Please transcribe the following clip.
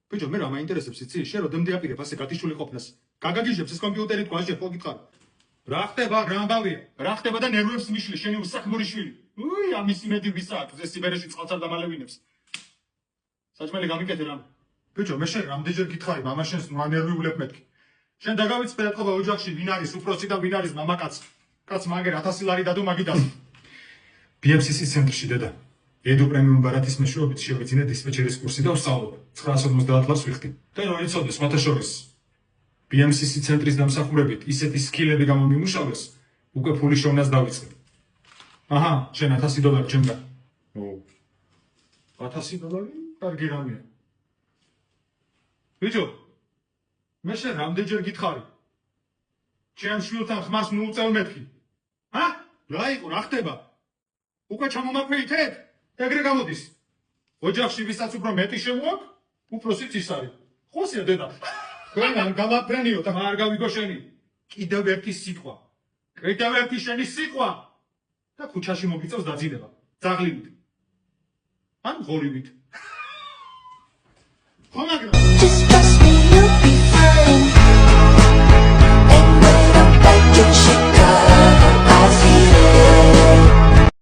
ბიჭო, მე რა მაინტერესებს იცი? შენ როდემდე აპირებ ასე გათიშული ყოფნას? გაგაგიჟებს ეს კომპიუტერით გვანშეთ ხო გითხარ? რა ხდება, რა ამბავია? რა ხდება და ნერვებს მიშლი, შენი უსახმური შვილი. უი, ამის იმედი ვისა აქვს, ეს სიბერეში წყალს არ დამალევინებს. საჭმელი გამიკეთე რამე. ბიჭო, მე შენ რამდენჯერ გითხარი, მამა შენს ნერვიულებ მეთქი. შენ დაგავიწყდა ეთყობა ოჯახში ვინ არის უფროსი და ვინ არის მამაკაცი. კაც მაგერ 1000 ლარი დადო მაგიდას. BMCC-ის ცენტრში დედა. Edu პრემიუმ ბარათის მეშვეობით შევიძინე დისპეჩერის კურსი და ვსწავლობ. 950 ლარს ვიხდი. და რომ იცოდეს, მათაშორის BMCC ცენტრის დამსახურებით ისეთი სკილები გამომიმუშავეს, უკვე ფული შოვნას დავიწყებ. აჰა, შენ 1000 დოლარი ჩემგან. ო. 1000 დოლარი? კარგი რამეა. ბიჭო, მე შენ რამდენჯერ გითხარი? ჩემ შვილთან ხმას მიუწევ მეთქი. ჰა? რა იყო, რა ხდება? უკვე ჩამომაქვეითეთ? ეგრე გამოდის. ოჯახში ვისაც უფრო მეტი შემოაქვს, უფროსიც ის არის. ხოსია დედა. ყველგან გამაფრენიო და არ გავიგო შენი. კიდევ ერთი სიტყვა. კიდევ ერთი შენი სიტყვა. და ქუჩაში მოგიწევს დაძინება. ძაღლივით. ან ღორივით. ხო მაგრამ